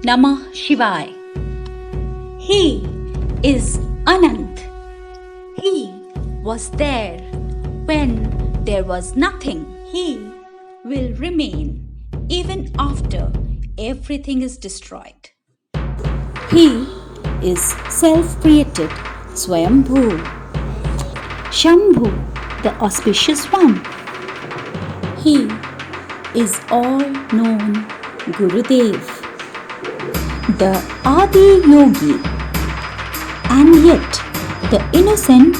Namah Shivaya. He is Anant. He was there when there was nothing. He will remain even after everything is destroyed. He is self-created Swayambhu. Shambhu, the auspicious one. He is all-known Gurudev, the Adi Yogi, and yet the innocent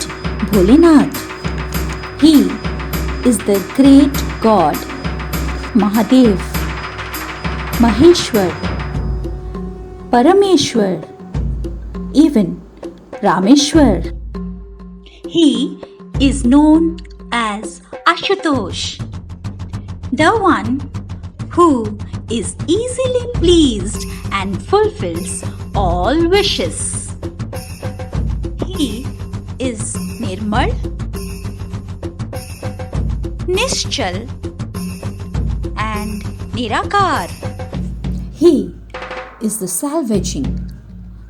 Bholinath. He is the great God Mahadev, Maheshwar, Parameshwar, even Rameshwar. He is known as Ashutosh, the one who is easily pleased and fulfills all wishes. He is Nirmal, Nischal, and Nirakar. He is the salvaging,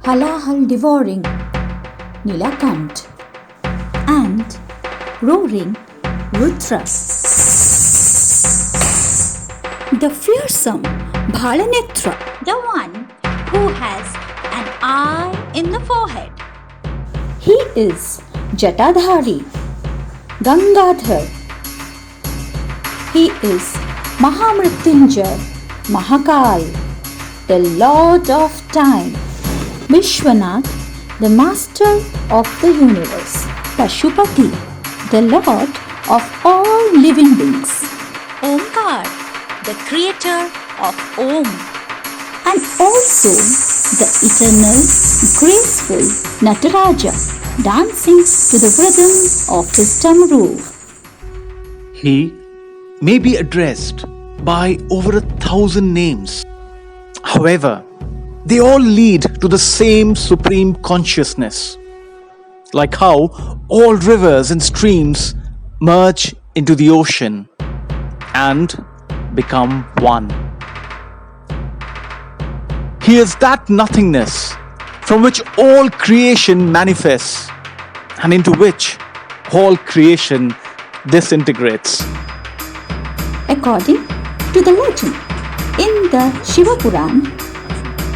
halahal devouring Nilakant and roaring Rudra. The fearsome Bhalanetra, the one who has an eye in the forehead. He is Jatadhari, Gangadhar. He is Mahamrityunjay, Mahakal, the Lord of Time. Vishwanath, the Master of the Universe. Pashupati, the Lord of all living beings. Omkar, the creator of Om. And also the eternal, graceful Nataraja, dancing to the rhythm of his tambour. He may be addressed by over 1,000 names. However, they all lead to the same supreme consciousness. Like how all rivers and streams merge into the ocean and become one. He is that nothingness from which all creation manifests and into which all creation disintegrates. According to the legend, in the Shiva Puran,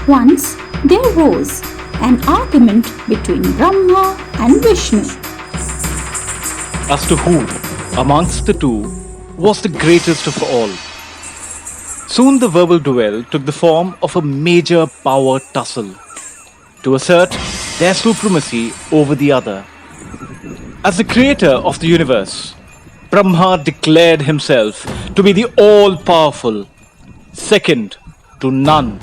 once there rose an argument between Brahma and Vishnu as to who amongst the two was the greatest of all. Soon the verbal duel took the form of a major power tussle to assert their supremacy over the other. As the creator of the universe, Brahma declared himself to be the all-powerful, second to none,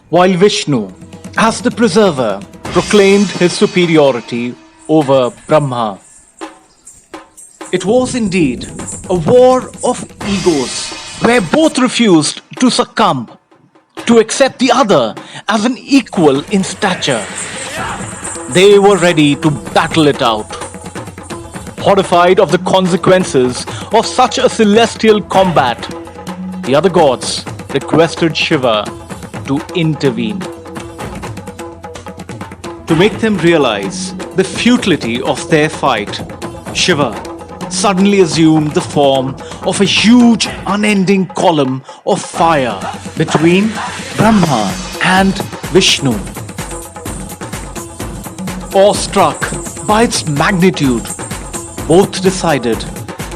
while Vishnu, as the preserver, proclaimed his superiority over Brahma. It was indeed a war of egos, where both refused to succumb, to accept the other as an equal in stature. They were ready to battle it out. Horrified of the consequences of such a celestial combat, the other gods requested Shiva to intervene. To make them realize the futility of their fight, Shiva suddenly assumed the form of a huge unending column of fire between Brahma and Vishnu. Awestruck by its magnitude, both decided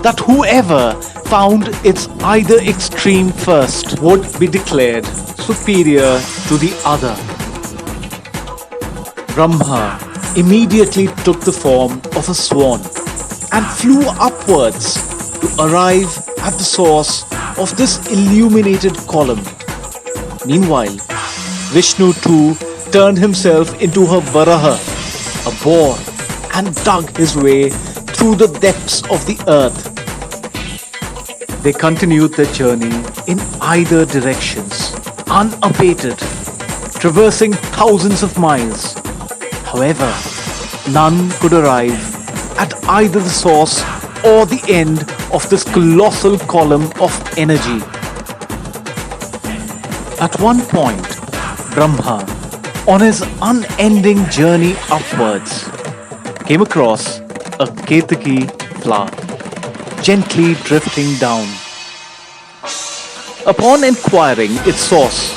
that whoever found its either extreme first would be declared superior to the other. Brahma immediately took the form of a swan and flew upwards to arrive at the source of this illuminated column. Meanwhile, Vishnu too turned himself into a Varaha, a boar, and dug his way through the depths of the earth. They continued their journey in either directions, unabated, traversing thousands of miles. However, none could arrive at either the source or the end of this colossal column of energy. At one point, Brahma, on his unending journey upwards, came across a Ketaki flower, gently drifting down. Upon inquiring its source,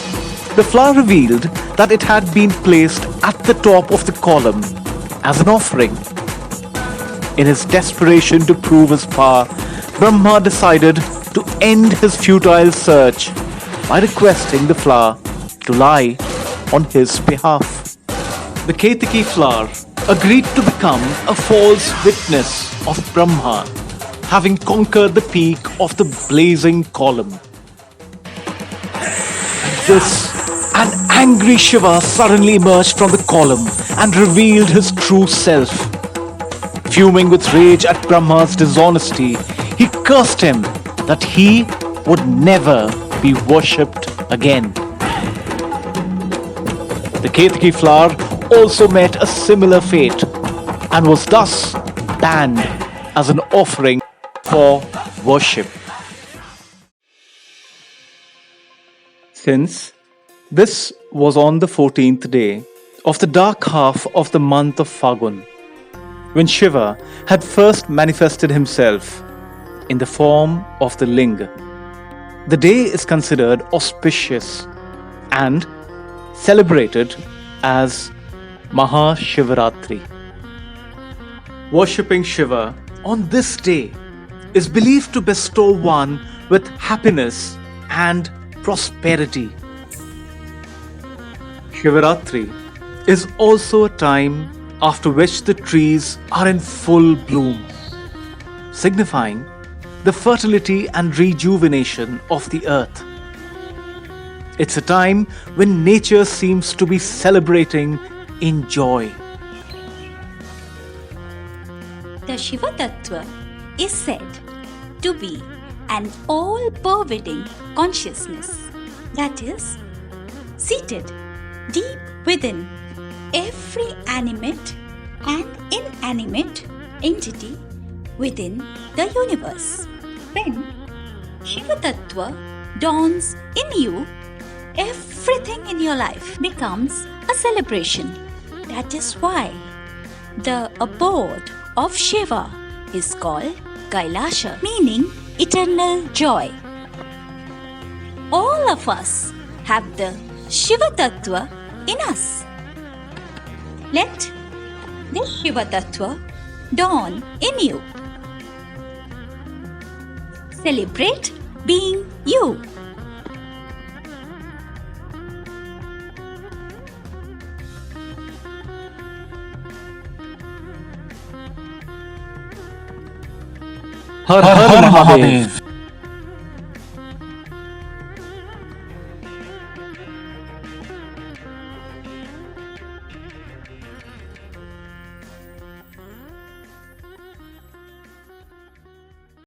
the flower revealed that it had been placed at the top of the column as an offering. In his desperation to prove his power, Brahma decided to end his futile search by requesting the flower to lie on his behalf. The Ketaki flower agreed to become a false witness of Brahma, having conquered the peak of the blazing column. This, an angry Shiva suddenly emerged from the column and revealed his true self. Fuming with rage at Brahma's dishonesty, he cursed him that he would never be worshipped again. The Ketaki flower also met a similar fate and was thus banned as an offering for worship. Since this was on the 14th day of the dark half of the month of Phagun, when Shiva had first manifested himself in the form of the Linga, the day is considered auspicious and celebrated as Mahashivaratri. Worshipping Shiva on this day is believed to bestow one with happiness and prosperity. Shivaratri is also a time after which the trees are in full bloom, signifying the fertility and rejuvenation of the earth. It's a time when nature seems to be celebrating in joy. The Shiva Tattva is said to be an all-pervading consciousness that is seated deep within every animate and inanimate entity within the universe. When Shiva Tattva dawns in you, everything in your life becomes a celebration. That is why the abode of Shiva is called Kailasha, meaning eternal joy. All of us have the Shiva Tattva in us. Let the Shiva Tattva dawn in you. Celebrate being you. Har Har Mahadev.